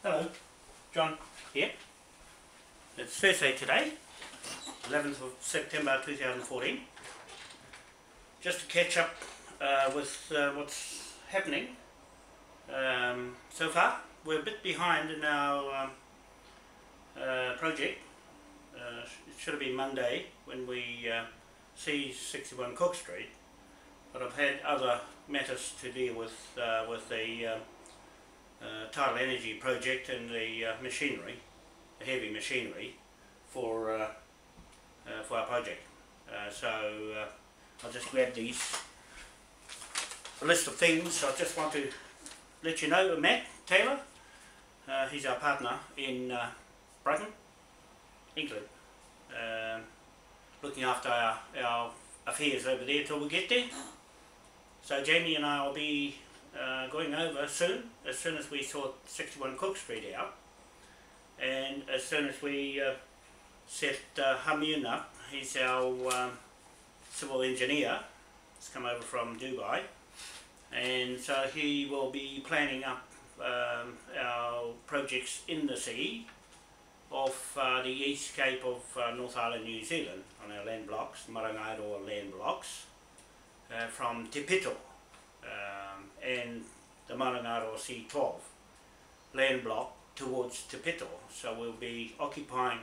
Hello, John here. It's Thursday today, 11th of September 2014. Just to catch up with what's happening. So far, we're a bit behind in our project. It should have been Monday when we see 61 Cook Street, but I've had other matters to deal with the tidal energy project and the machinery, the heavy machinery for our project. So I'll just grab a list of things. I just want to let you know, Matt Taylor, he's our partner in Brighton, England, looking after our affairs over there till we get there. So Jamie and I will be going over soon as we sort 61 Cook Street out, and as soon as we set Hamyun up. He's our civil engineer. He's come over from Dubai, and so he will be planning up our projects in the sea off the east cape of North Island, New Zealand, on our land blocks, Marangairoa land blocks, from Te Pito and the Marangairoa C12 land block towards Te Pito. So we'll be occupying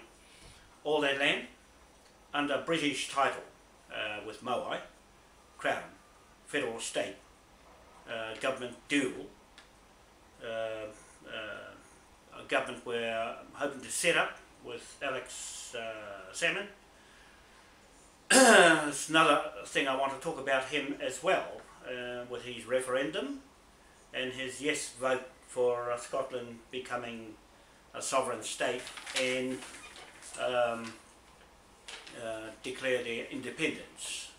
all that land under British title with Moai, Crown, Federal State, government dual, a government we're hoping to set up with Alex Salmond. It's another thing I want to talk about him as well, with his referendum and his yes vote for Scotland becoming a sovereign state and declare their independence.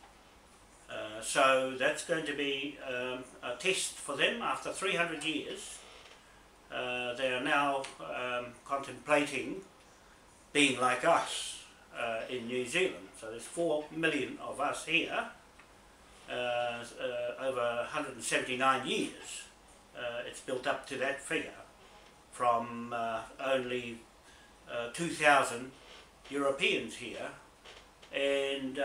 So that's going to be a test for them after 300 years. They are now contemplating being like us in New Zealand. So there's 4 million of us here, over 179 years. It's built up to that figure from only 2,000 Europeans here and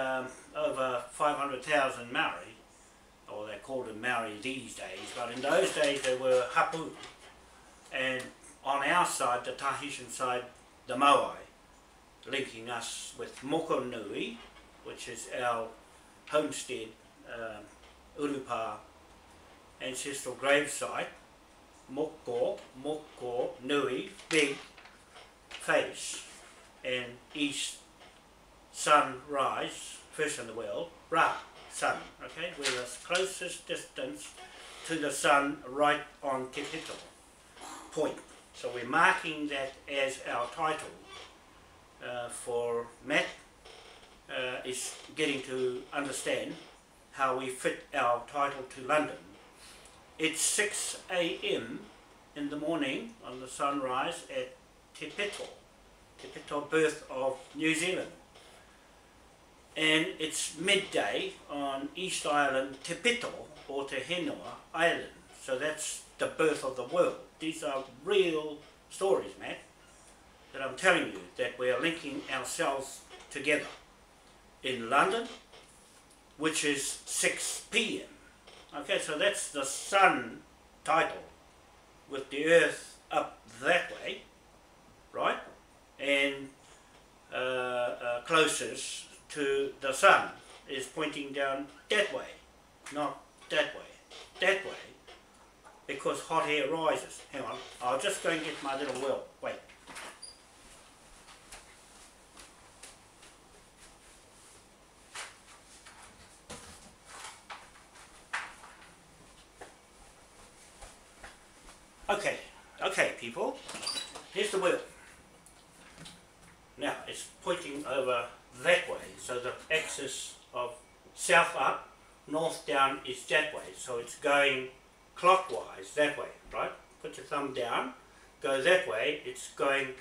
over 500,000 Maori, or they're called them Maori these days, but in those days they were Hapu, and on our side, the Tahitian side, the Moai, linking us with Mokonui, which is our homestead, Urupa ancestral gravesite, Moko Nui, big face, and east sunrise, first in the world, Ra, sun, okay? We're the closest distance to the sun right on Te Pito point. So we're marking that as our title for Matt, is getting to understand how we fit our title to London. It's 6 AM in the morning on the sunrise at Te Pito, birth of New Zealand. And it's midday on East Island, Te Pito, or Te Whenua Island. So that's the birth of the world. These are real stories, Matt, that I'm telling you, that we are linking ourselves together in London, which is 6 PM. Okay, so that's the sun title, with the earth up that way, right? And closest to the sun is pointing down that way, not that way, that way, because hot air rises. Hang on, I'll just go and get my little wheel, wait. Okay people, here's the wheel. Now it's pointing over that way, so the axis of south up, north down is that way, so it's going clockwise that way, right? Put your thumb down, go that way, it's going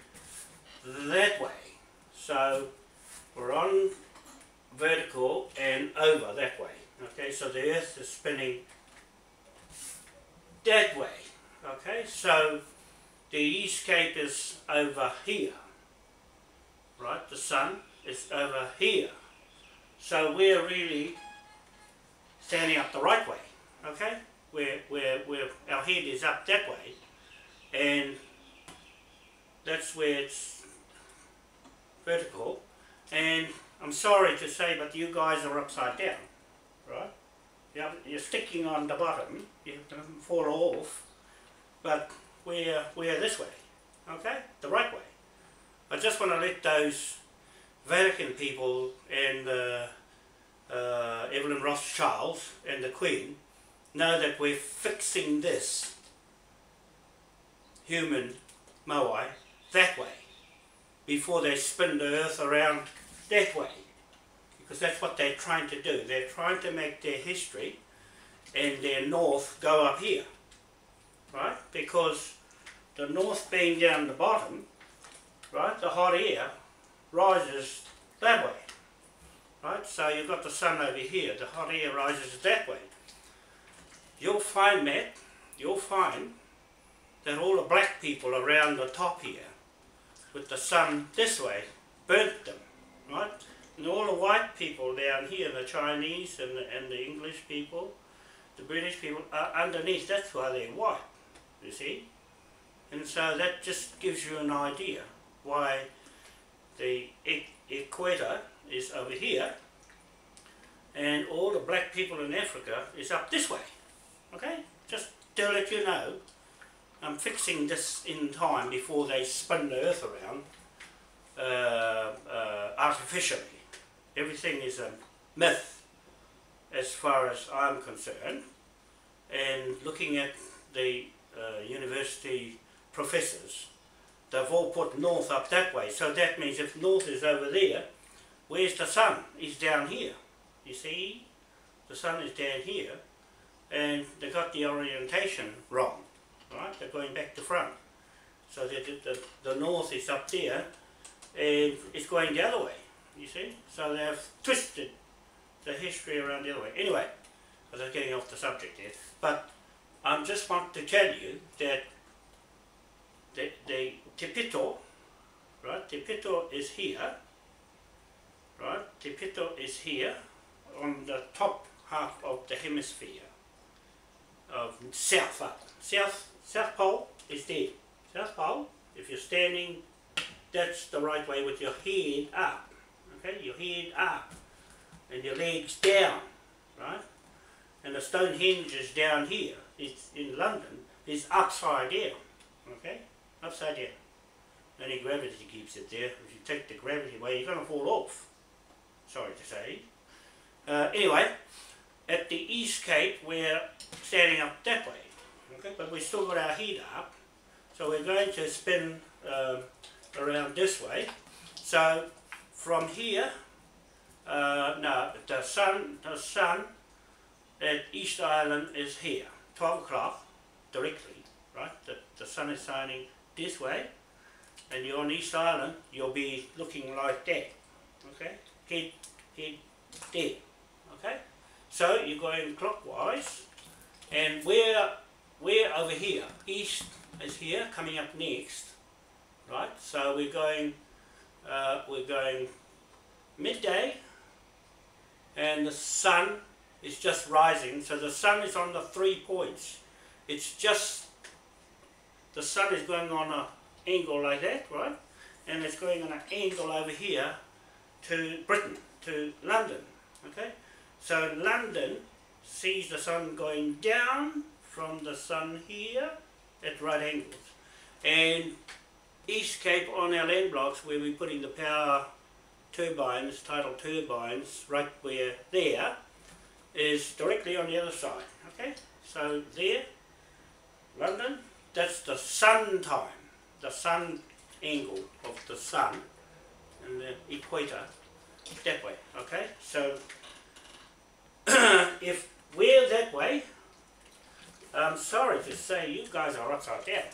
that way. So we're on vertical and over that way, okay? So the earth is spinning that way, okay? So the East Cape is over here, right? The sun is over here. So we're really standing up the right way, okay? We're our head is up that way, and that's where it's vertical. And I'm sorry to say, but you guys are upside down, right? You're sticking on the bottom, you don't fall off, but we're this way, okay? The right way. I just want to let those Vatican people and Evelyn Rothschild and the Queen know that we're fixing this human Moai that way before they spin the earth around that way, because that's what they're trying to do. They're trying to make their history and their north go up here, right? Because the north being down the bottom, right, the hot air rises that way, right? So you've got the sun over here, the hot air rises that way. You'll find that all the black people around the top here, with the sun this way, burnt them, right? And all the white people down here, the Chinese and the English people, the British people, are underneath. That's why they're white, you see? And so that just gives you an idea why the equator is over here and all the black people in Africa is up this way, okay? Just to let you know, I'm fixing this in time before they spin the earth around artificially. Everything is a myth as far as I'm concerned, and looking at the university professors, they've all put north up that way, so that means if north is over there, where's the sun? It's down here, you see? The sun is down here, and they got the orientation wrong, right? They're going back to front, so that the north is up there and it's going the other way, you see? So they've twisted the history around the other way. Anyway, I was getting off the subject here, but I just want to tell you that the Debtor, right? Debtor is here, right? Debtor is here on the top half of the hemisphere of south up. South Pole is there. South Pole, if you're standing, that's the right way with your head up. Okay, your head up and your legs down, right? And the Stonehenge is down here. It's in London. It's upside down. Okay, upside down. Only gravity keeps it there. If you take the gravity away, you're going to fall off. Sorry to say. Anyway, at the East Cape, we're standing up that way. Okay, but we've still got our head up, so we're going to spin around this way. So from here, no, the sun at East Island is here, 12 o'clock directly, right? The sun is shining this way, and you're on East Island, you'll be looking like that, okay? Head there, okay? So you're going clockwise, and we're over here. East is here, coming up next, right? So we're going midday, and the sun is just rising. So the sun is on the 3 points. It's just, the sun is going on an angle like that, right? And it's going on an angle over here to Britain, to London, okay? So London sees the sun going down from the sun here at right angles. And East Cape, on our land blocks where we're putting the power turbines, tidal turbines, right where there, is directly on the other side, okay? So there, London, that's the sun time, the sun angle of the sun and the equator that way, okay? So if we're that way, I'm sorry to say you guys are upside down,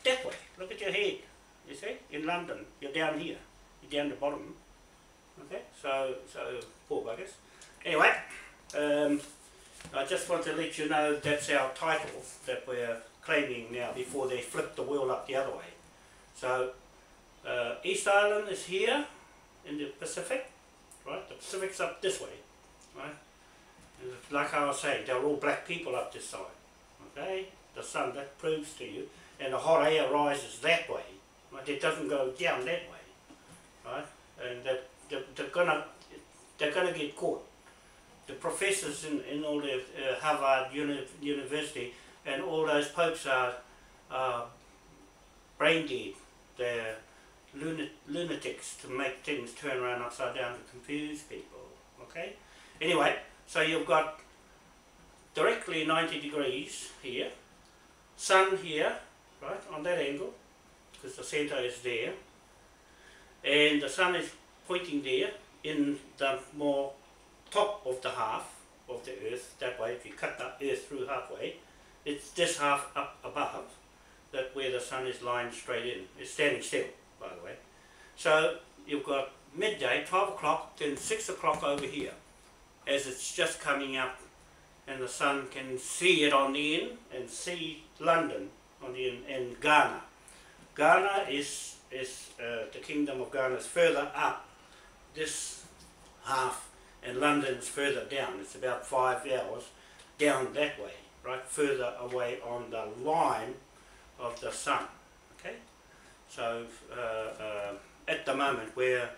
that way. Look at your head, you see? In London, you're down here, you're down the bottom, okay? So poor buggers. Anyway, I just want to let you know that's our title that we're claiming now before they flip the world up the other way. So East Island is here in the Pacific, right? The Pacific's up this way, right? And like I was saying, they're all black people up this side, okay? The sun, that proves to you, and the hot air rises that way, right? It doesn't go down that way, right? And they're gonna get caught. The professors in all the Harvard University and all those popes are brain dead. They're lunatics to make things turn around upside down to confuse people. Okay. Anyway, so you've got directly 90 degrees here, sun here, right on that angle, because the centre is there, and the sun is pointing there in the more top of the half of the earth. That way, if you cut the earth through halfway, it's this half up above, that where the sun is lying straight in. It's standing still, by the way. So you've got midday, 12 o'clock, then 6 o'clock over here, as it's just coming up, and the sun can see it on the end and see London on the end, and Ghana. Ghana is the kingdom of Ghana is further up this half, and London's further down. It's about 5 hours down that way, right, further away on the line of the sun. Okay, so at the moment we're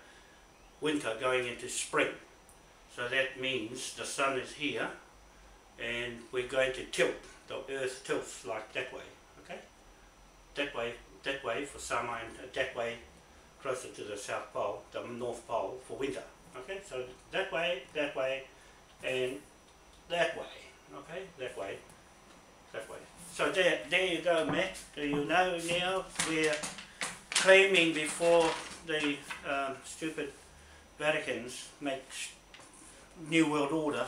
winter going into spring, so that means the sun is here and we're going to tilt. The earth tilts like that way. Okay, that way for summer, and that way closer to the South Pole, the North Pole for winter. Okay, so that way, and that way. Okay, that way. So there you go, Matt. Do you know now we're claiming before the stupid Vaticans make New World Order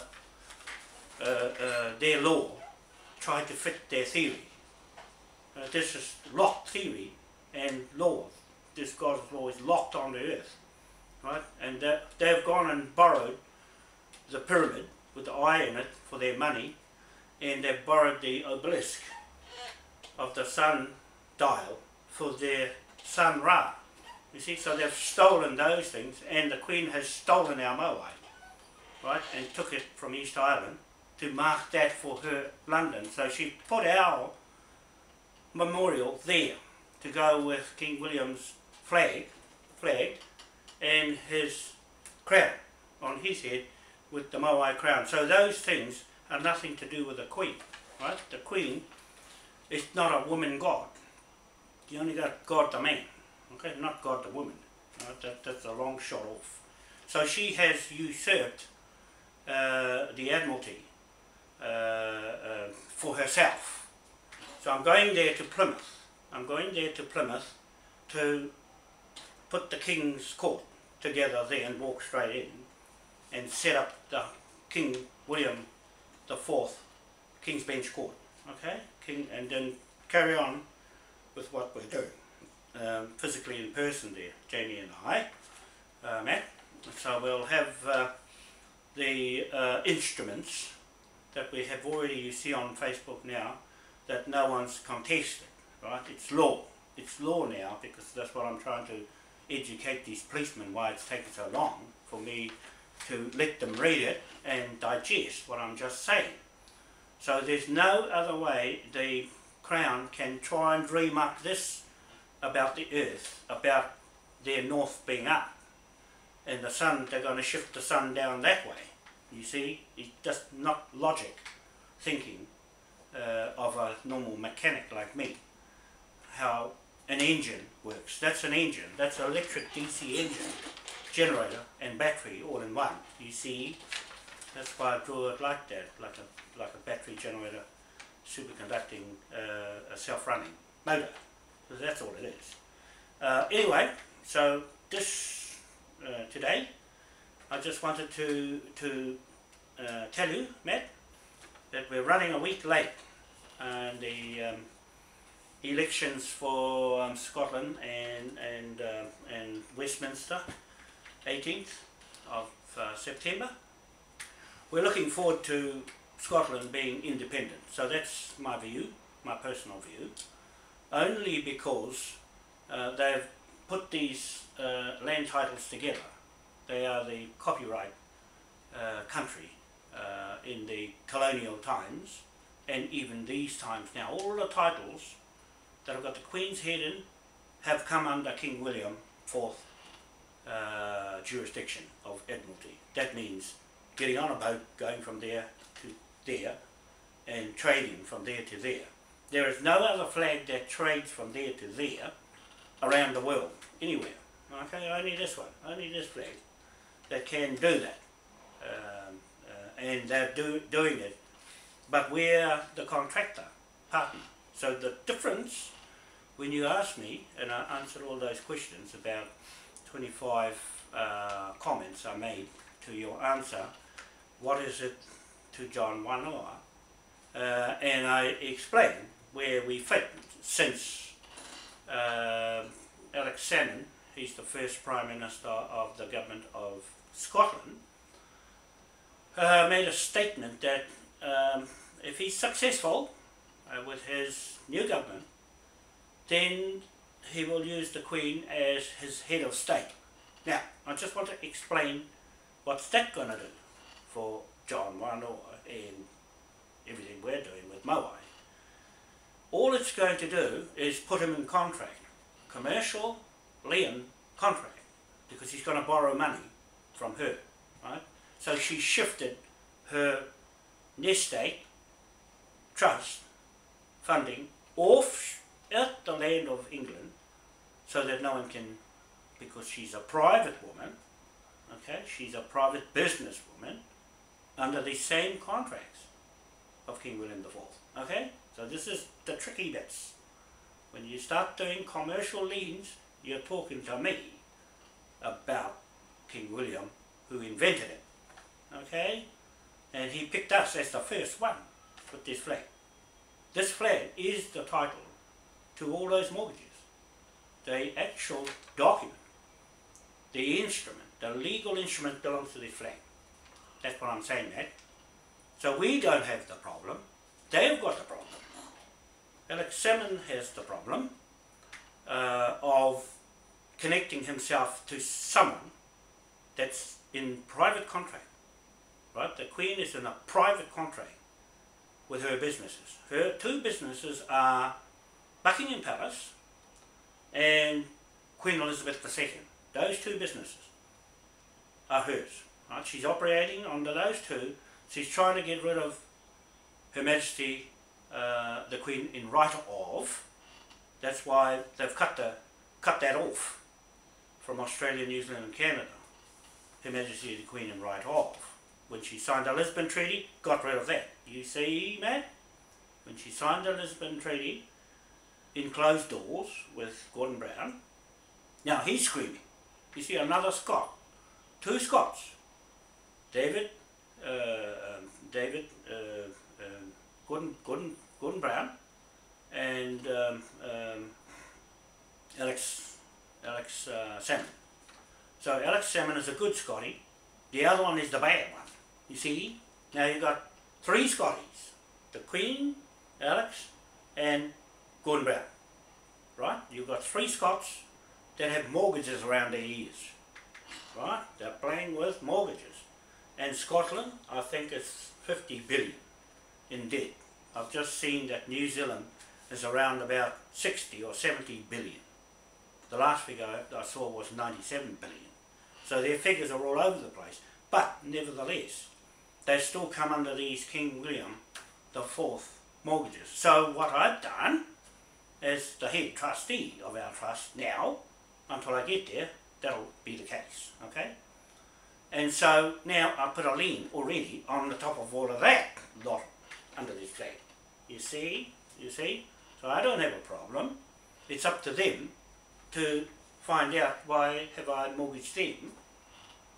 their law, try to fit their theory. This is locked theory and law. This God's law is locked on the earth, right? And they've gone and borrowed the pyramid with the eye in it for their money, and they've borrowed the obelisk of the sun dial for their sun Ra. You see, so they've stolen those things, and the Queen has stolen our Moai, right, and took it from East Island to mark that for her London. So she put our memorial there to go with King William's flag and his crown on his head with the Moai crown. So those things are nothing to do with the Queen, right? The Queen is not a woman god. You only got God the man, okay, not God the woman. Right? That's a long shot off. So she has usurped the Admiralty for herself. So I'm going there to Plymouth. To put the King's Court together there and walk straight in and set up the King William the IV King's Bench Court, okay, and then carry on with what we're doing, physically in person there, Jamie and I, Matt. So we'll have the instruments that we have already, you see on Facebook now, that no one's contested, right? It's law now, because that's what I'm trying to educate these policemen, why it's taken so long for me to let them read it and digest what I'm just saying. So there's no other way the Crown can try and dream up this about the earth, about their north being up, and the sun, they're going to shift the sun down that way. You see, it's just not logic thinking of a normal mechanic like me, how an engine works. That's an engine, that's an electric DC engine, generator and battery all in one. You see, that's why I draw it like that, like a battery generator, superconducting, a self-running motor. So that's all it is. Anyway, so this today, I just wanted to tell you, Matt, that we're running a week late, and the elections for Scotland and Westminster, 18th of September. We're looking forward to Scotland being independent. So that's my view, my personal view, only because they've put these land titles together. They are the copyright country in the colonial times, and even these times now. All the titles that have got the Queen's head in have come under King William IV jurisdiction of Admiralty. That means getting on a boat, going from there to there, and trading from there to there. There is no other flag that trades from there to there around the world, anywhere. Okay, only this one, only this flag that can do that. And they're doing it, but we're the contractor partner. So the difference, when you ask me, and I answered all those questions, about 25 comments I made to your answer, what is it to John Wanoa? And I explained where we fit since Alex Salmond, he's the first Prime Minister of the government of Scotland, made a statement that if he's successful with his new government, then he will use the Queen as his head of state. Now, I just want to explain what's that going to do for John Wanoa and everything we're doing with Moai. All it's going to do is put him in contract, commercial lien contract, because he's going to borrow money from her, right? So she shifted her estate trust funding off at the land of England, so that no one can, because she's a private woman, okay, she's a private business woman under the same contracts of King William IV, okay? So this is the tricky bits. When you start doing commercial liens, you're talking to me about King William, who invented it, okay? And he picked us as the first one with this flag. This flag is the title to all those mortgages. The actual document, the instrument, the legal instrument belongs to this flag. That's what I'm saying, that. So we don't have the problem, they've got the problem. Alex Salmond has the problem of connecting himself to someone that's in private contract, right? The Queen is in a private contract with her businesses. Her two businesses are Buckingham Palace and Queen Elizabeth II. Those two businesses are hers, right? She's operating under those two. She's trying to get rid of Her Majesty the Queen in right of. That's why they've cut that off from Australia, New Zealand and Canada. Her Majesty the Queen in right of. When she signed the Lisbon Treaty, got rid of that. You see, Matt? When she signed the Lisbon Treaty in closed doors with Gordon Brown, now he's screaming. You see, another Scot, two Scots, Gordon Brown and Alex Salmond. So Alex Salmond is a good Scotty, the other one is the bad one. You see, now you've got three Scotties, the Queen, Alex and Gordon Brown, right? You've got three Scots that have mortgages around their ears, right? They're playing with mortgages. And Scotland, I think it's 50 billion in debt. I've just seen that New Zealand is around about 60 or 70 billion. The last figure I saw was 97 billion. So their figures are all over the place. But nevertheless, they still come under these King William IV mortgages. So what I've done as the head trustee of our trust now, until I get there, that'll be the case, okay? And so now I put a lien already on the top of all of that lot under this flag. You see? So I don't have a problem. It's up to them to find out why have I mortgaged them.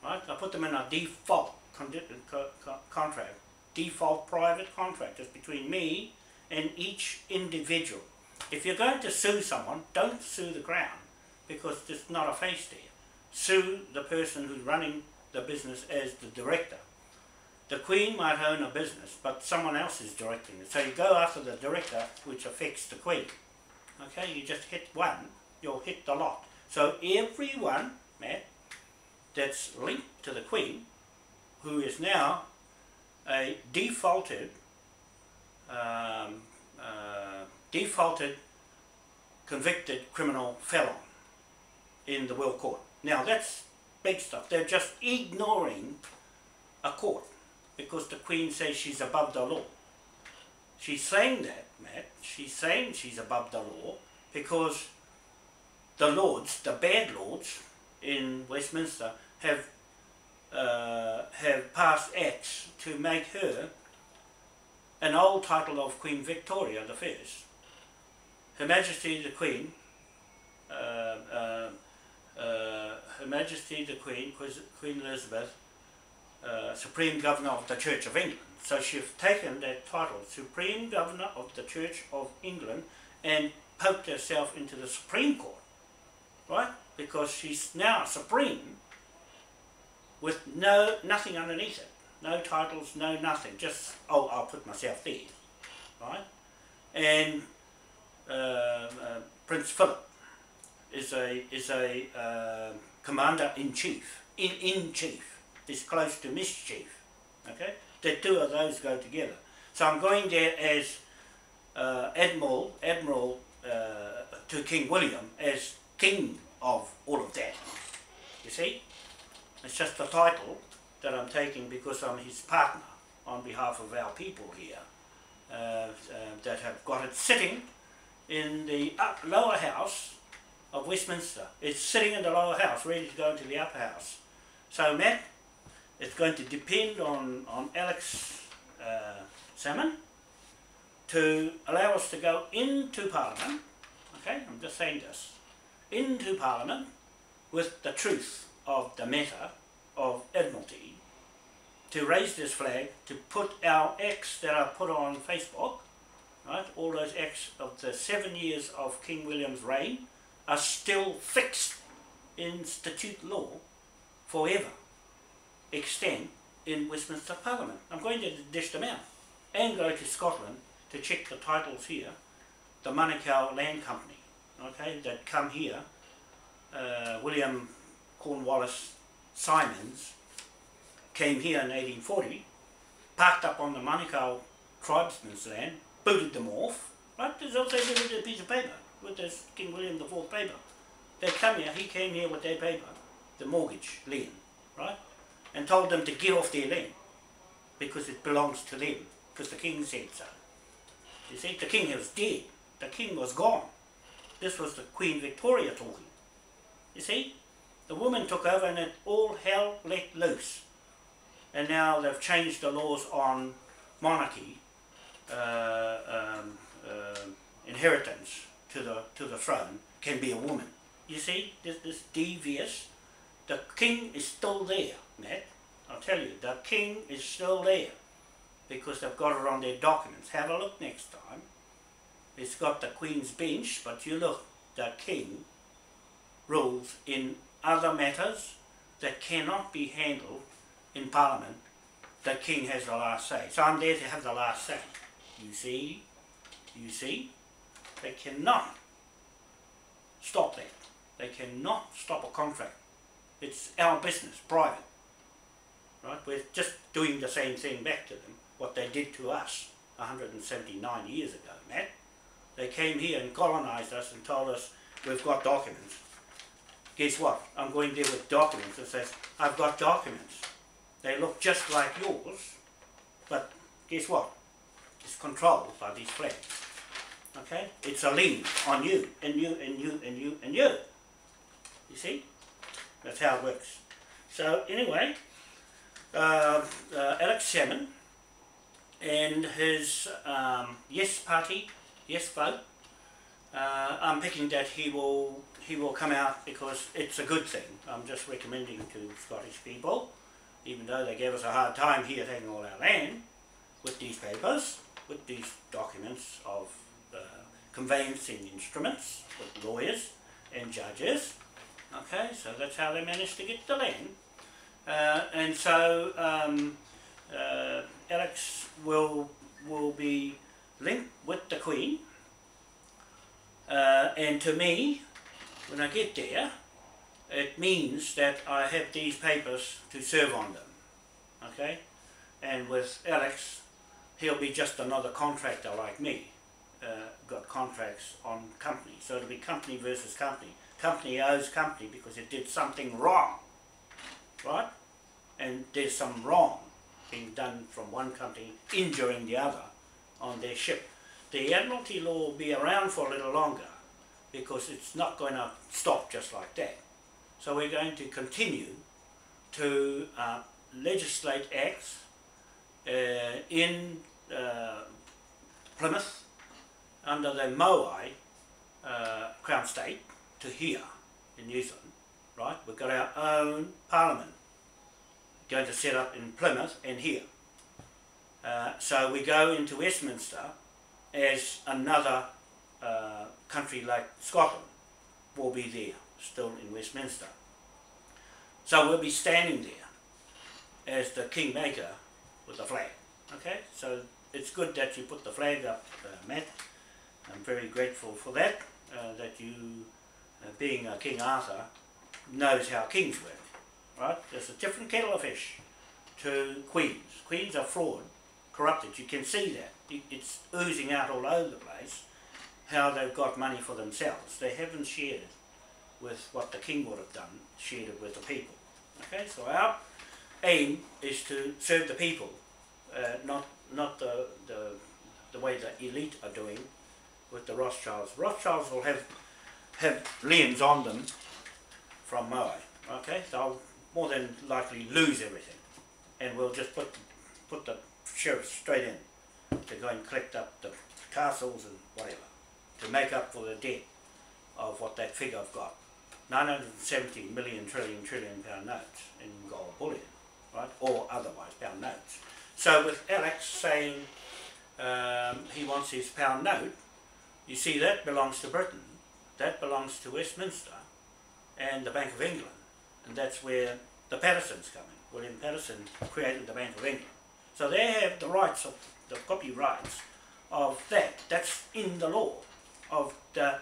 Right? I put them in a default contract, default private contract. It's between me and each individual. If you're going to sue someone, don't sue the Crown, because there's not a face there. Sue the person who's running the business as the director. the Queen might own a business, but someone else is directing it. So you go after the director, which affects the Queen. Okay, you just hit one, you'll hit the lot. So everyone, Matt, that's linked to the Queen, who is now a defaulted convicted criminal felon in the World Court. Now that's big stuff. They're just ignoring a court because the Queen says she's above the law. She's saying that, Matt, she's saying she's above the law because the lords, the bad lords in Westminster have passed acts to make her an old title of Queen Victoria the First. Her Majesty the Queen, Her Majesty the Queen, Queen Elizabeth, Supreme Governor of the Church of England. So she's taken that title, Supreme Governor of the Church of England, and poked herself into the Supreme Court, right? Because she's now supreme with nothing underneath it. No titles, no nothing, just, oh, I'll put myself there, right? And Prince Philip is a commander-in-chief, in-chief, is close to mischief, okay? The two of those go together. So I'm going there as Admiral to King William, as king of all of that, you see? It's just a title that I'm taking because I'm his partner on behalf of our people here that have got it sitting in the lower house of Westminster. It's sitting in the lower house ready to go into the upper house. So Matt, it's going to depend on Alex Salmond to allow us to go into Parliament, okay, I'm just saying this, into Parliament with the truth of the matter of Admiralty, to raise this flag, to put our acts that are put on Facebook, right, all those acts of the 7 years of King William's reign are still fixed in statute law forever, extant in Westminster Parliament. I'm going to dish them out and go to Scotland to check the titles here, the Manukau Land Company, okay, that come here, William Cornwallis Simons came here in 1840, parked up on the Manukau tribesmen's land, booted them off, right? There's also a piece of paper with this King William IV paper. They come here, he came here with their paper, the mortgage lien, right? And told them to get off their land because it belongs to them, because the king said so. You see, the king was dead, the king was gone. This was the Queen Victoria talking. You see, the woman took over and it all hell let loose. And now they've changed the laws on monarchy, inheritance to the throne can be a woman. You see, this devious. The king is still there, Matt. I'll tell you, the king is still there because they've got it on their documents. Have a look next time. It's got the Queen's Bench, but you look, the king rules in other matters that cannot be handled in Parliament. The king has the last say. So I'm there to have the last say. You see, they cannot stop that. They cannot stop a contract. It's our business, private. Right? We're just doing the same thing back to them, what they did to us 179 years ago, Matt. They came here and colonised us and told us we've got documents. Guess what? I'm going there with documents and says, I've got documents. They look just like yours, but guess what? It's controlled by these flags. Okay? It's a lien on you, and you, and you, and you, and you. You see? That's how it works. So anyway, Alex Salmond and his yes party, yes vote, I'm picking that he will come out because it's a good thing. I'm just recommending to Scottish people, even though they gave us a hard time here taking all our land, with these papers, with these documents of conveyancing instruments, with lawyers and judges. Okay, so that's how they managed to get the land. And so Alex will be linked with the Queen, and to me, when I get there, it means that I have these papers to serve on them, okay? And with Alex, he'll be just another contractor like me, got contracts on company, so it'll be company versus company. Company owes company because it did something wrong, right? And there's some wrong being done from one company injuring the other on their ship. The Admiralty law will be around for a little longer because it's not going to stop just like that. So we're going to continue to legislate acts in Plymouth under the Moai Crown State to here in New Zealand, right? We've got our own parliament going to set up in Plymouth and here. So we go into Westminster as another country like Scotland will be there, still in Westminster. So we'll be standing there as the Kingmaker with the flag. Okay, so it's good that you put the flag up, Matt. I'm very grateful for that, that you, being a King Arthur, knows how kings work. Right? There's a different kettle of fish to queens. Queens are flawed, corrupted. You can see that. It's oozing out all over the place how they've got money for themselves. They haven't shared it with what the king would have done, shared it with the people. Okay, so our aim is to serve the people, not the way the elite are doing with the Rothschilds. Rothschilds will have liens on them from Moai. Okay, they'll more than likely lose everything, and we'll just put the sheriff straight in to go and collect up the castles and whatever to make up for the debt of what that figure I've got. 970 million trillion pound notes in gold bullion, right, or otherwise pound notes. So with Alex saying he wants his pound note, you see that belongs to Britain, that belongs to Westminster and the Bank of England, and that's where the Pattersons come in. William Patterson created the Bank of England. So they have the rights of the copyrights of that. That's in the law of the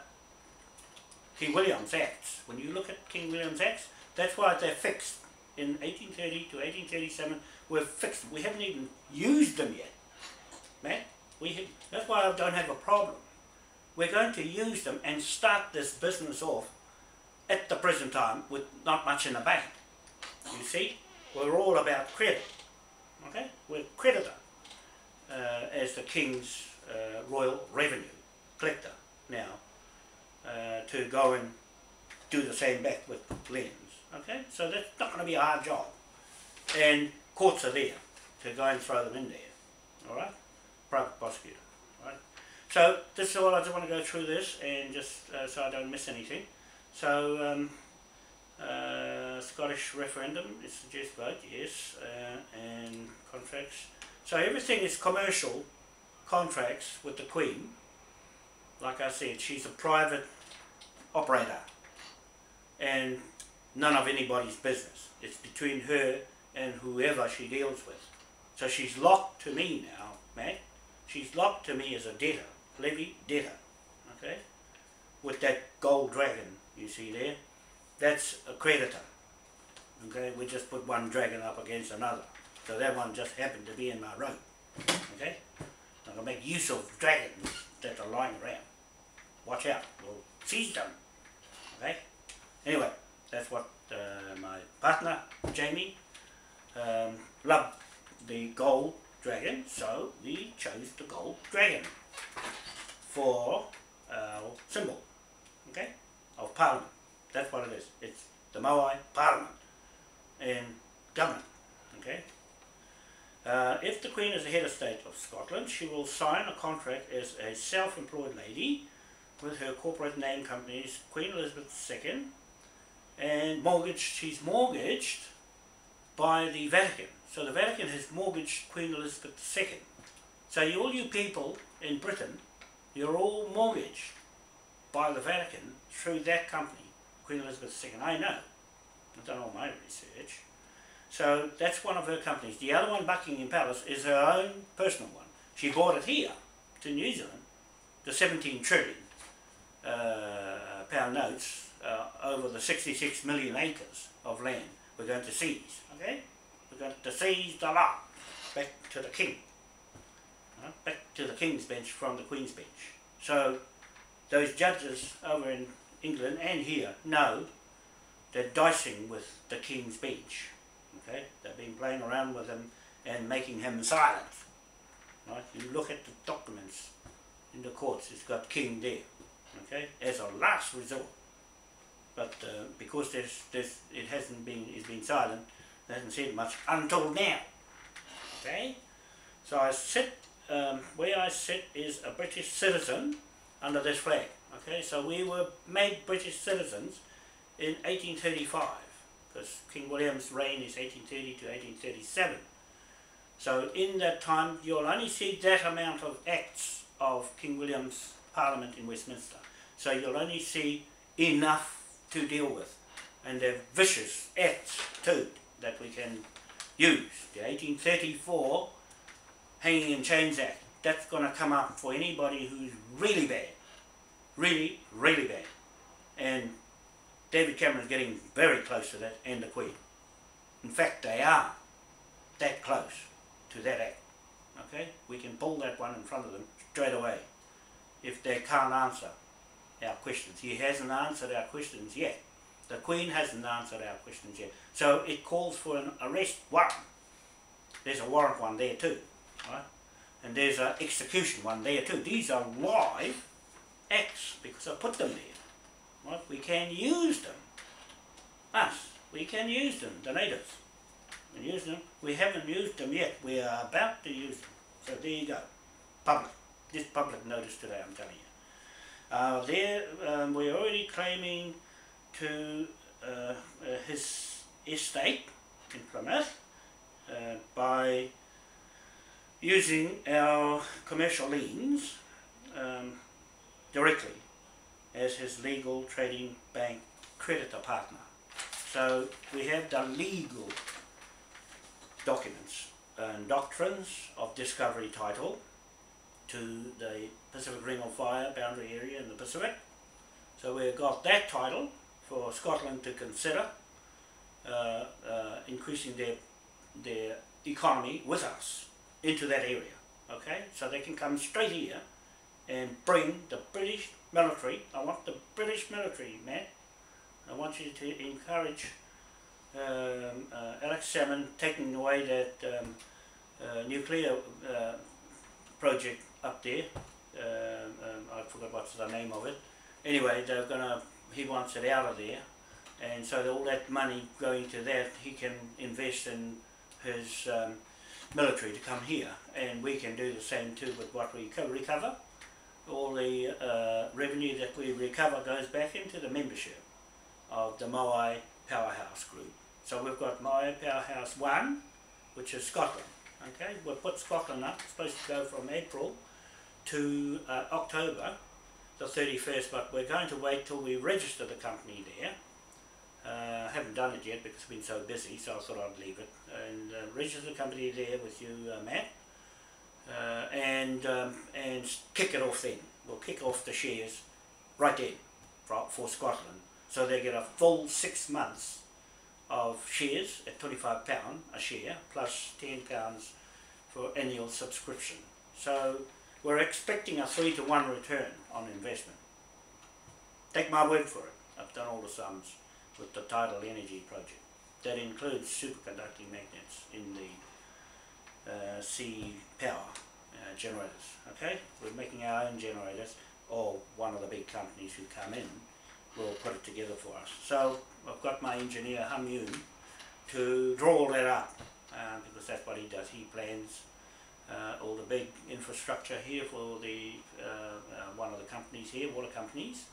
King William's Acts. When you look at King William's Acts, that's why they're fixed. In 1830 to 1837, we're fixed. We haven't even used them yet, Matt. That's why I don't have a problem. We're going to use them and start this business off at the present time with not much in the bank. You see, we're all about credit. Okay, we're creditor as the King's royal revenue collector now to go and do the same back with liens. Okay, so that's not going to be a hard job, and courts are there to go and throw them in there. All right, private prosecutor. All right. So this is all. I just want to go through this and just so I don't miss anything. So Scottish referendum is suggest vote, yes, and contracts. So everything is commercial contracts with the Queen. Like I said, she's a private operator and none of anybody's business. It's between her and whoever she deals with. So she's locked to me now, Matt. She's locked to me as a debtor, Levy debtor, okay? With that gold dragon you see there, that's a creditor. Okay, we just put one dragon up against another. So that one just happened to be in my road. Okay? I'm going to make use of dragons that are lying around. Watch out, we'll seize them. Okay? Anyway, that's what my partner, Jamie, loved the gold dragon, so we chose the gold dragon for our symbol, okay, of Parliament. That's what it is. It's the Moai Parliament and government, okay. If the Queen is the head of state of Scotland, she will sign a contract as a self-employed lady with her corporate name companies, Queen Elizabeth II, and she's mortgaged by the Vatican. So the Vatican has mortgaged Queen Elizabeth II. So all you people in Britain, you're all mortgaged by the Vatican through that company, Queen Elizabeth II. I know. I've done all my research. So that's one of her companies. The other one, Buckingham Palace, is her own personal one. She bought it here to New Zealand, the 17 trillion pound notes over the 66 million acres of land we're going to seize. Okay, we're going to seize the lot back to the king, back to the King's Bench from the Queen's Bench. So those judges over in England and here know they're dicing with the King's Bench. Okay, they've been playing around with him and making him silent. Right? You look at the documents in the courts, it's got King there. Okay, as a last resort. But because it hasn't been, it's been silent, it hasn't said much until now. Okay, so I sit where I sit is a British citizen under this flag. Okay, so we were made British citizens in 1835, because King William's reign is 1830 to 1837. So in that time you'll only see that amount of acts of King William's Parliament in Westminster. So you'll only see enough to deal with, and they're vicious acts too that we can use. The 1834 Hanging in Chains Act, that's going to come up for anybody who's really bad, really bad, and David Cameron's getting very close to that, and the Queen. In fact, they are that close to that act. Okay, we can pull that one in front of them straight away if they can't answer our questions. He hasn't answered our questions yet. The Queen hasn't answered our questions yet. So it calls for an arrest warrant. There's a warrant one there too, right? And there's an execution one there too. These are live acts because I put them there. Right? We can use them. Us, we can use them, the natives. We can use them. We haven't used them yet. We are about to use them. So there you go. Public. This public notice today, I'm telling you. We're already claiming to his estate in Plymouth by using our commercial liens directly as his legal trading bank creditor partner. So we have the legal documents and doctrines of discovery title to the Pacific Ring of Fire boundary area in the Pacific. So we've got that title for Scotland to consider increasing their economy with us into that area. Okay, so they can come straight here and bring the British military. I want the British military, man. I want you to encourage Alex Salmond taking away that nuclear project up there. I forgot what's the name of it. Anyway, he wants it out of there, and so all that money going to that, he can invest in his military to come here, and we can do the same too with what we recover. All the revenue that we recover goes back into the membership of the Moai Powerhouse Group. So we've got Moai Powerhouse 1, which is Scotland. Okay, we'll put Scotland up. It's supposed to go from April to October the 31st, but we're going to wait till we register the company there. I haven't done it yet because I've been so busy, so I thought I'd leave it and register the company there with you, Matt, and kick it off then. We'll kick off the shares right then for Scotland, so they get a full 6 months of shares at £25 a share plus £10 for annual subscription. So we're expecting a 3-to-1 return on investment. Take my word for it. I've done all the sums with the tidal energy project. That includes superconducting magnets in the sea power generators. Okay, we're making our own generators, or one of the big companies who come in will put it together for us. So I've got my engineer Hum Yoon to draw all that up because that's what he does. He plans all the big infrastructure here for the one of the companies here, water companies,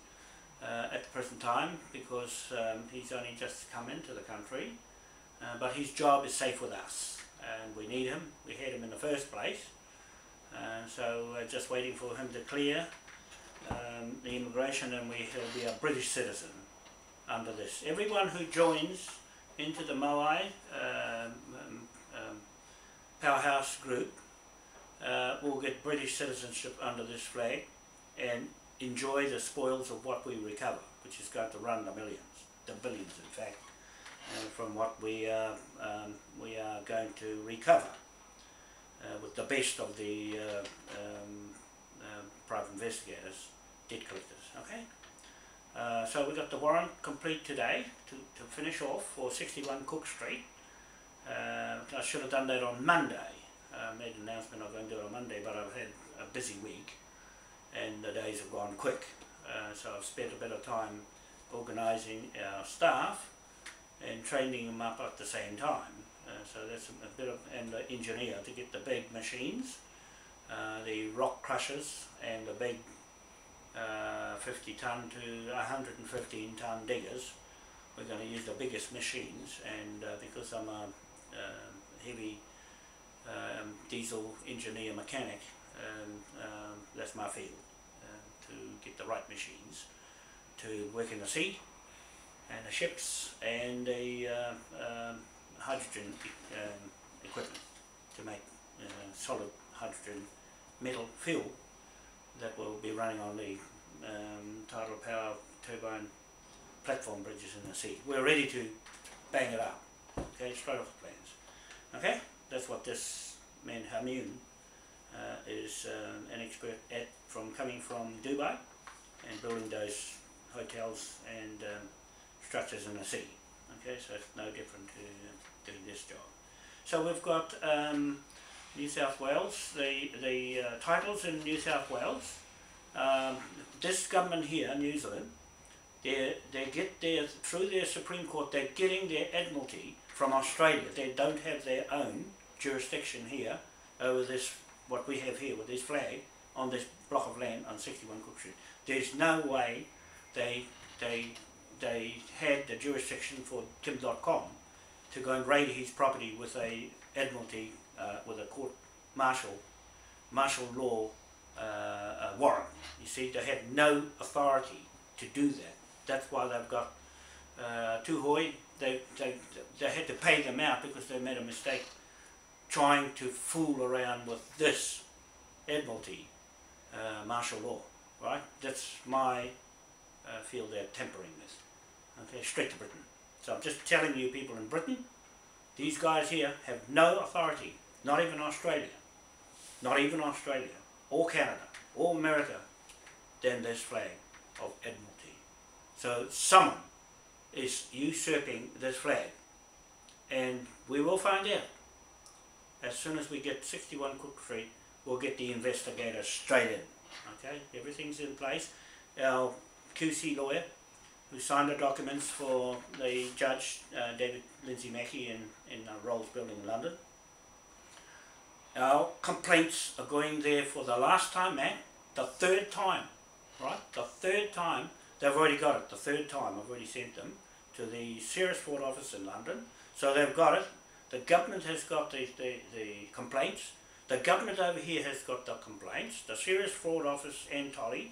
at the present time, because he's only just come into the country, but his job is safe with us, and we need him. We had him in the first place, so just waiting for him to clear the immigration, and he'll be a British citizen under this. Everyone who joins into the Moai powerhouse group will get British citizenship under this flag and enjoy the spoils of what we recover, which is going to run the billions in fact, from what we are going to recover with the best of the private investigators, debt collectors. Okay. So we got the warrant complete today to finish off for 61 Cook Street. I should have done that on Monday. Made an announcement I'm going to do it on Monday, but I've had a busy week and the days have gone quick. So I've spent a bit of time organising our staff and training them up at the same time. So that's a bit of, and the engineer to get the big machines, the rock crushers and the big 50 tonne to 115 tonne diggers. We're going to use the biggest machines, and because I'm a heavy diesel engineer mechanic, that's my field, to get the right machines to work in the sea and the ships and the hydrogen equipment to make solid hydrogen metal fuel that will be running on the tidal power turbine platform bridges in the sea. We're ready to bang it up, okay, straight off the plans. Okay, that's what this man Hamune is an expert at, from coming from Dubai and building those hotels and structures in the sea. Okay, so it's no different to doing this job. So we've got New South Wales, the titles in New South Wales. This government here, New Zealand, they get their, through their Supreme Court, they're getting their admiralty from Australia. They don't have their own jurisdiction here over this, what we have here with this flag on this block of land on 61 Cook Street. There's no way they had the jurisdiction for Tim.com to go and raid his property with a admiralty, with a court martial law warrant. You see, they had no authority to do that. That's why they've got Tuhoi. They had to pay them out because they made a mistake trying to fool around with this admiralty martial law, right? That's my field they're tampering with. Okay, straight to Britain. So I'm just telling you, people in Britain, these guys here have no authority, not even Australia, or Canada, or America, than this flag of admiralty. So someone is usurping this flag, and we will find out. As soon as we get 61 Cook Street, we'll get the investigators straight in. Okay, everything's in place. Our QC lawyer, who signed the documents for the judge, David Lindsay Mackey, in Rolls Building in London. Our complaints are going there for the last time, man, the third time, right? The third time. They've already got it, the third time. I've already sent them to the Serious Fraud Office in London. So they've got it. The government has got the complaints. The government over here has got the complaints. The Serious Fraud Office and Tolly,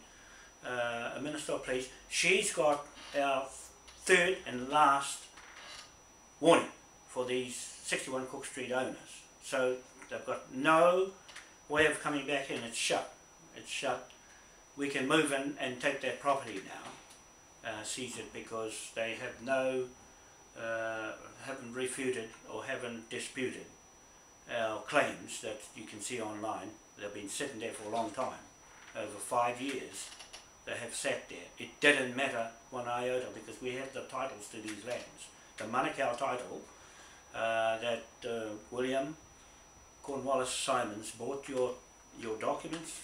a Minister of Police, she's got our third and last warning for these 61 Cook Street owners. So they've got no way of coming back in. It's shut. It's shut. We can move in and take that property now, seize it, because they have no, haven't refuted or haven't disputed our claims that you can see online. They've been sitting there for a long time, over 5 years. They have sat there. It didn't matter one iota, because we have the titles to these lands. The Manukau title that William Cornwallis Simons bought your documents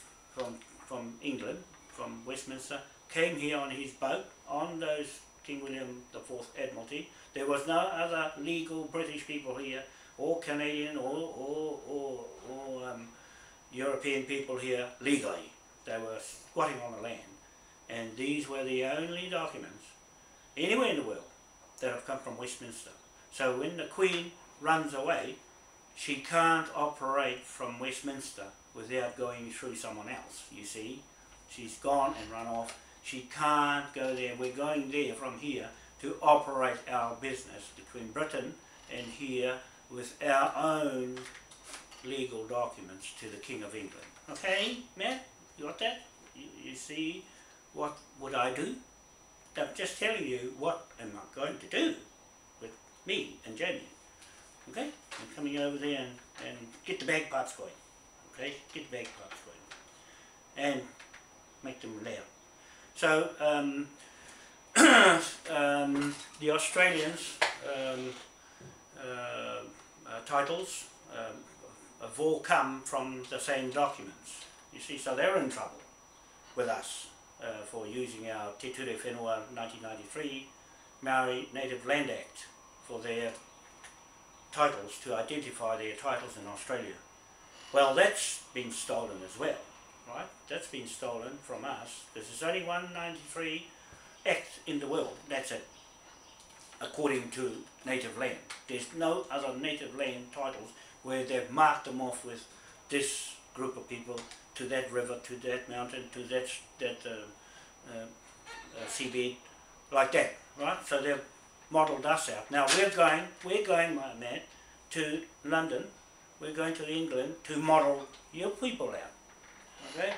from England, from Westminster, came here on his boat on those King William IV Admiralty. There was no other legal British people here, or Canadian, or European people here legally. They were squatting on the land, and these were the only documents anywhere in the world that have come from Westminster. So when the Queen runs away, she can't operate from Westminster without going through someone else, you see. She's gone and run off. She can't go there. We're going there from here to operate our business between Britain and here with our own legal documents to the King of England. Okay, Matt? You got that? You see what would I do? I'm just telling you what am I going to do with me and Jamie. Okay? I'm coming over there and get the bagpipes going. Okay? Get the bagpipes going. And make them loud. So, the Australians' titles have all come from the same documents. You see, so they're in trouble with us for using our Te Ture Whenua 1993 Maori Native Land Act for their titles, to identify their titles in Australia. Well, that's been stolen as well, right? That's been stolen from us, because there's only one 93 Act in the world, that's it, according to native land. There's no other native land titles where they've marked them off with this group of people, to that river, to that mountain, to that seabed, like that, right? So they've modelled us out. Now we're going, my man, to London. We're going to England to model your people out, okay?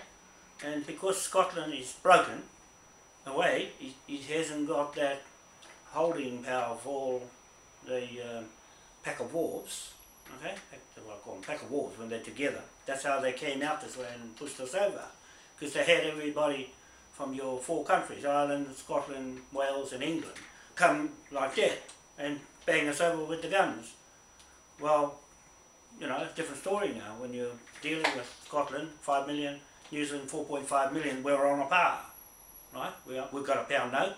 And because Scotland is broken away, it hasn't got that holding power of all the pack of wolves, okay? I call them pack of wolves when they're together. That's how they came out this way and pushed us over, because they had everybody from your four countries, Ireland, Scotland, Wales and England, come like that and bang us over with the guns. Well, you know, it's a different story now. When you're dealing with Scotland, 5 million, New Zealand 4.5 million, we're on a par, right? We've got a pound note,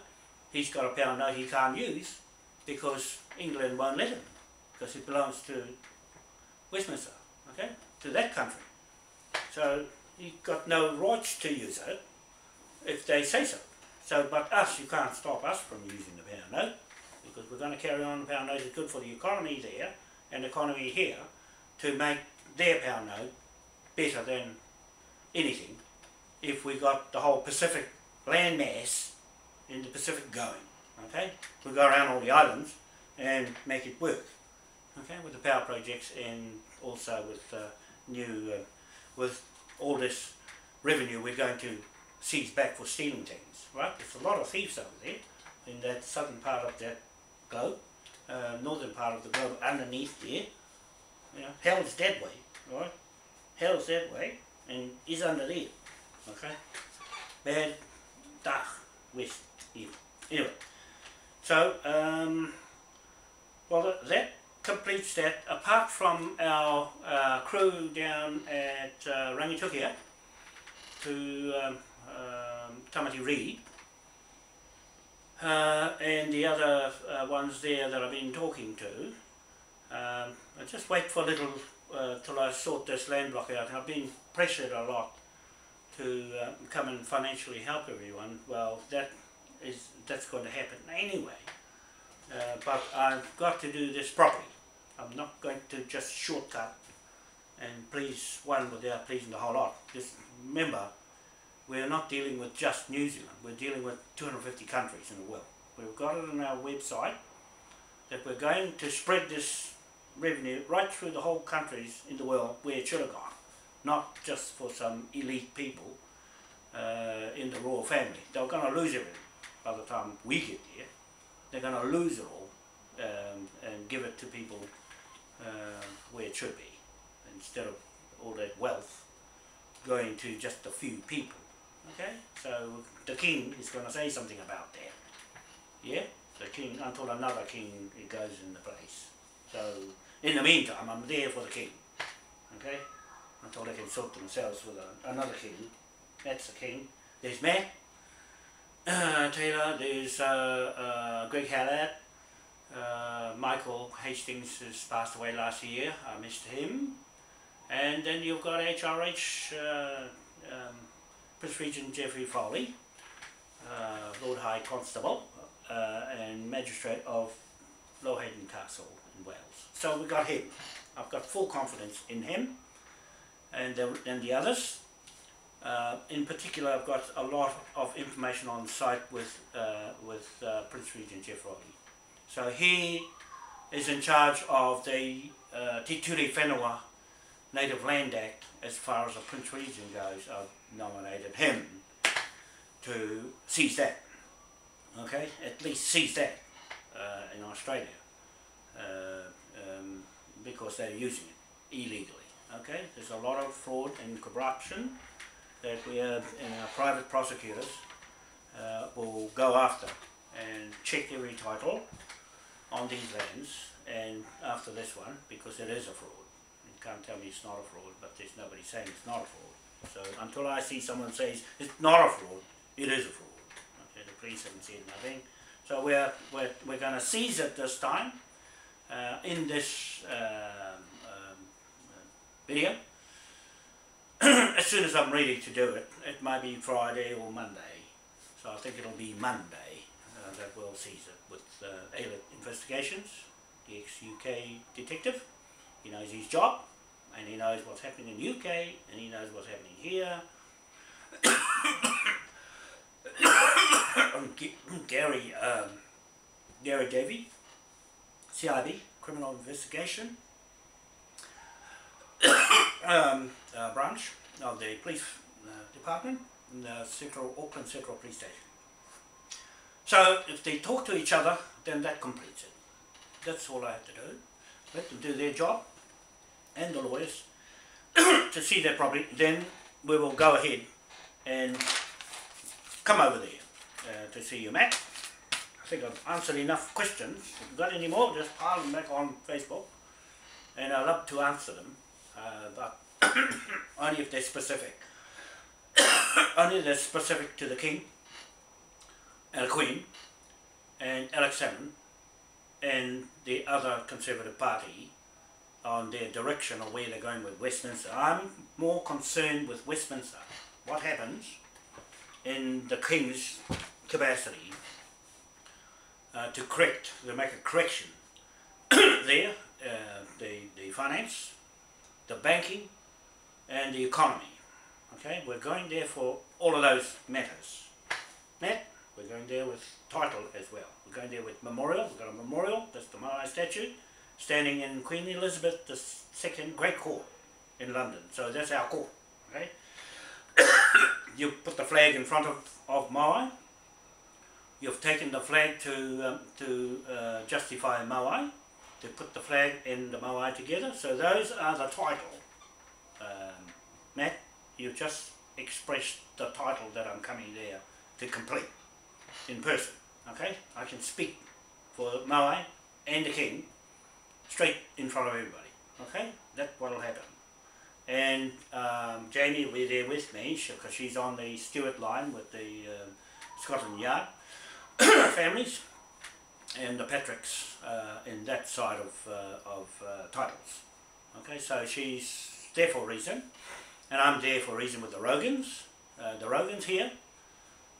he's got a pound note he can't use because England won't let him, because it belongs to Westminster, okay, to that country. So he's got no rights to use it if they say so. So, but us, you can't stop us from using the pound note, because we're going to carry on. The pound note is good for the economy there and the economy here, to make their pound note better than anything if we got the whole Pacific landmass in the Pacific going, okay? We go around all the islands and make it work, okay, with the power projects, and also with with all this revenue we're going to seize back for stealing things, right? There's a lot of thieves over there in that southern part of that globe, northern part of the globe underneath there. You know, hell's that way, right? Hell's that way, and is under there, okay? Bad, dark, west, evil. Anyway, so, well, that completes that. Apart from our crew down at Rangitukia to Tamati Reed, and the other ones there that I've been talking to, I just wait for a little till I sort this land block out. I've been pressured a lot to come and financially help everyone. Well, that's going to happen anyway. But I've got to do this properly. I'm not going to just shortcut and please one without pleasing the whole lot. Just remember, we're not dealing with just New Zealand. We're dealing with 250 countries in the world. We've got it on our website that we're going to spread this revenue right through the whole countries in the world where it should have gone, not just for some elite people in the royal family. They're going to lose everything by the time we get there. They're going to lose it all and give it to people where it should be, instead of all that wealth going to just a few people. Okay, so the king is going to say something about that. Yeah, the king, until another king it goes in the place. So in the meantime, I'm there for the king. Okay, until they can sort themselves with another king. That's the king. There's Matt Taylor. There's Greg Hallett. Michael Hastings has passed away last year. I missed him. And then you've got HRH. Prince Regent Geoffrey Foley, Lord High Constable and Magistrate of Lowhaven Castle in Wales. So we got him. I've got full confidence in him, and the others. In particular, I've got a lot of information on site with Prince Regent Jeff Roddy. So he is in charge of the Te Ture Whenua Native Land Act as far as the Prince Regent goes. I've nominated him to seize that, okay, at least seize that in Australia, because they're using it illegally, okay. There's a lot of fraud and corruption that we have, and our private prosecutors will go after and check every title on these lands, and after this one, because it is a fraud. You can't tell me it's not a fraud, but there's nobody saying it's not a fraud. So until I see someone says it's not a fraud, it is a fraud. Okay, the police haven't said nothing. So we're going to seize it this time in this video. As soon as I'm ready to do it, it might be Friday or Monday. So I think it'll be Monday that we'll seize it with Aotea Investigations, the ex-UK detective. He knows his job, and he knows what's happening in UK, and he knows what's happening here. Gary Davey, CIB, Criminal Investigation branch of the police department in the Auckland Central Police Station. So if they talk to each other, then that completes it. That's all I have to do. Let them do their job, and the lawyers, to see their property. Then we will go ahead and come over there to see you, Matt. I think I've answered enough questions. If you've got any more, just pile them back on Facebook, and I'd love to answer them, but only if they're specific. Only if they're specific to the King and the Queen and Alex Salmond and the other Conservative Party on their direction or where they're going with Westminster. I'm more concerned with Westminster. What happens in the King's capacity to make a correction there, the finance, the banking and the economy. Okay, we're going there for all of those matters. Matt, we're going there with title as well. We're going there with memorial. We've got a memorial, that's the Moai statue, standing in Queen Elizabeth II Great Court in London. So that's our court. Okay? You put the flag in front of Moai. You've taken the flag to justify Moai, to put the flag and the Moai together. So those are the title. Matt, you just expressed the title that I'm coming there to complete in person. Okay, I can speak for Moai and the King straight in front of everybody. Okay, that's what will happen. And Jamie will be there with me because she's on the Stewart line with the Scotland Yard families and the Patricks in that side of titles. Okay, so she's there for a reason, and I'm there for a reason with the Rogans. The Rogans here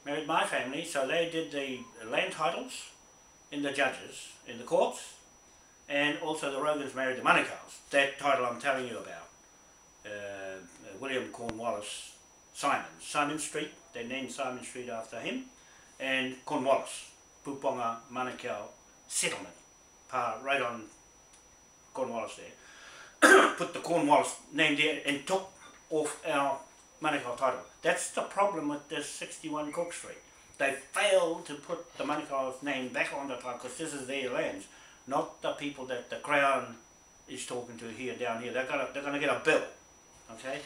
married my family, so they did the land titles in the judges, in the courts, and also the Rogans married the Manukau's. That title I'm telling you about. William Cornwallis Simon Street, they named Simon Street after him, and Cornwallis, Puponga Manukau settlement, right on Cornwallis there. Put the Cornwallis name there and took off our Manukau title. That's the problem with this 61 Cook Street. They failed to put the Manukau's name back on the title because this is their lands, not the people that the Crown is talking to here down here. They're gonna get a bill, okay?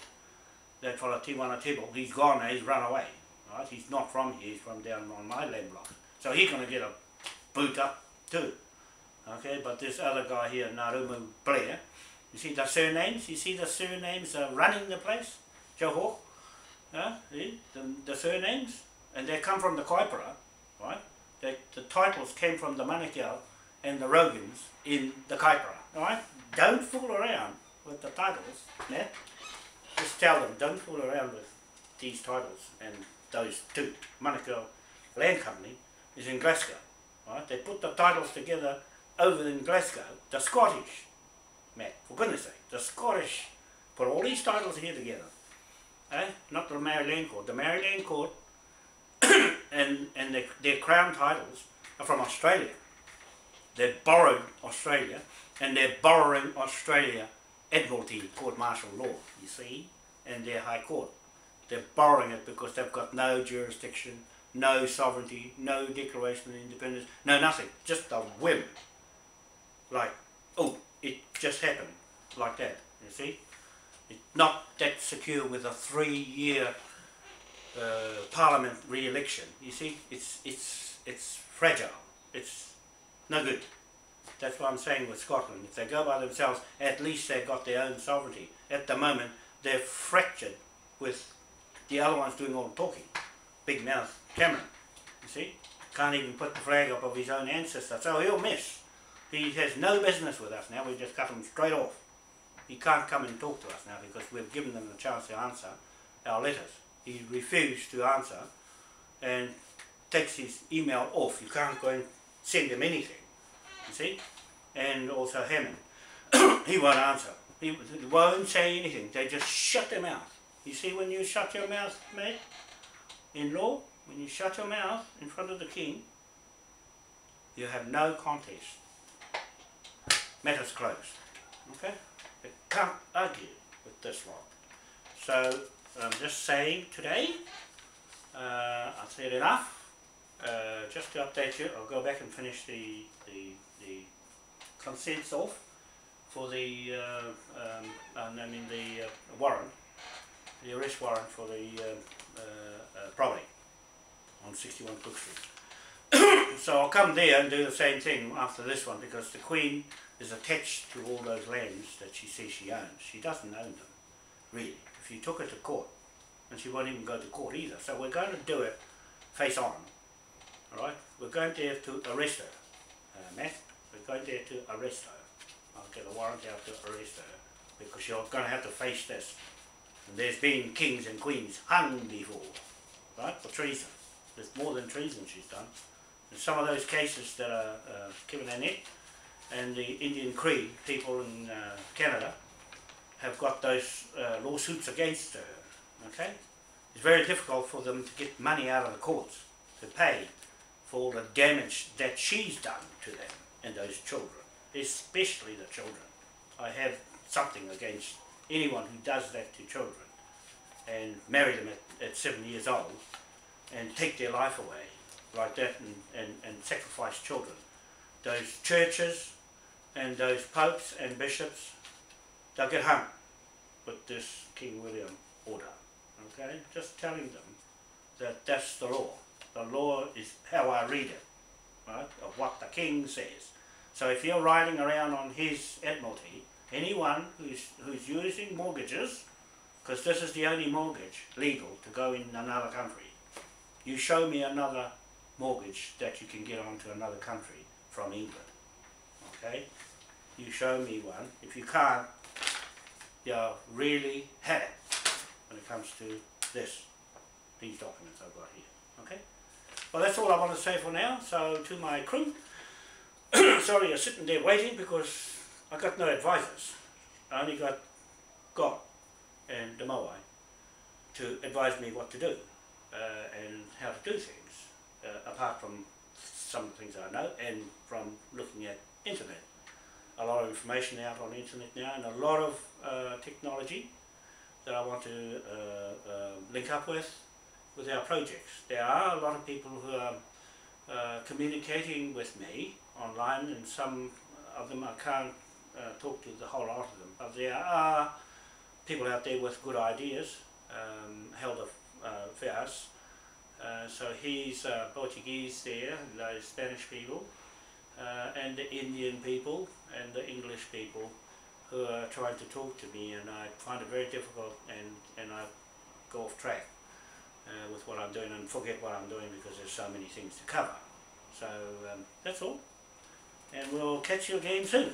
That fellow Tiwana Tibble, he's gone now, he's run away. Right? He's not from here, he's from down on my land block. So he's gonna get a boot up too. Okay, but this other guy here, Narumu Blair, you see the surnames? You see the surnames running the place? Joe Hawke? See? The surnames? And they come from the Kaipara, right? The titles came from the Manukau and the Rogans in the Kaipara, alright? Don't fool around with the titles, Matt. Just tell them, don't fool around with these titles and those two. Manukau Land Company is in Glasgow, right? They put the titles together over in Glasgow. The Scottish, Matt, for goodness sake, the Scottish put all these titles here together Not the Maryland court. The Maryland court and their crown titles are from Australia. They've borrowed Australia, and they're borrowing Australia Admiralty court martial law, you see, and their High Court. They're borrowing it because they've got no jurisdiction, no sovereignty, no declaration of independence, no nothing, just a whim. Like, oh, it just happened, like that, you see. It's not that secure with a 3-year Parliament re-election, you see. It's fragile, it's no good. That's what I'm saying with Scotland. If they go by themselves, at least they've got their own sovereignty. At the moment, they're fractured with the other ones doing all the talking. Big mouth Cameron, you see. Can't even put the flag up of his own ancestor, so he'll miss. He has no business with us now, we just cut him straight off. He can't come and talk to us now because we've given them the chance to answer our letters. He refused to answer and takes his email off. You can't go and send him anything, you see. And also Hammond, he won't answer. He won't say anything. They just shut their mouth. You see, when you shut your mouth, mate, in law, when you shut your mouth in front of the king, you have no contest. Matters closed. Okay? You can't argue with this lot. So I'm just saying today, I've said enough. Just to update you, I'll go back and finish the consents off for the warrant, the arrest warrant for the property on 61 Cook Street. So I'll come there and do the same thing after this one, because the Queen is attached to all those lands that she says she owns. She doesn't own them, really. If you took her to court, and she won't even go to court either. So we're going to do it face on. Alright? We're going to have to arrest her, Matt. We're going to have to arrest her. I'll get a warrant out to arrest her, because you're going to have to face this. And there's been kings and queens hung before, right, for treason. There's more than treason she's done. And some of those cases that are Kevin Annette and the Indian Cree people in Canada have got those lawsuits against her, okay? It's very difficult for them to get money out of the courts to pay for all the damage that she's done to them and those children, especially the children. I have something against anyone who does that to children and marry them at 7 years old and take their life away like that and sacrifice children. Those churches and those popes and bishops, they'll get hung with this King William order, okay? Just telling them that that's the law. The law is how I read it, right, of what the king says. So if you're riding around on his Admiralty, anyone who's using mortgages, because this is the only mortgage legal to go in another country, you show me another mortgage that you can get onto another country from England, okay? You show me one. If you can't, you're really had it when it comes to these documents I've got here, okay? Well, that's all I want to say for now. So to my crew, sorry you're sitting there waiting because I got no advisors. I only got God and the Moai to advise me what to do and how to do things, apart from some of the things I know and from looking at internet. A lot of information out on the internet now, and a lot of technology that I want to link up with our projects. There are a lot of people who are communicating with me online, and some of them I can't talk to the whole lot of them, but there are people out there with good ideas, held affairs. So he's Portuguese there, and those Spanish people, and the Indian people and the English people who are trying to talk to me, and I find it very difficult, and I go off track with what I'm doing and forget what I'm doing because there's so many things to cover. So that's all, and we'll catch you again soon.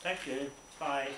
Thank you. Bye.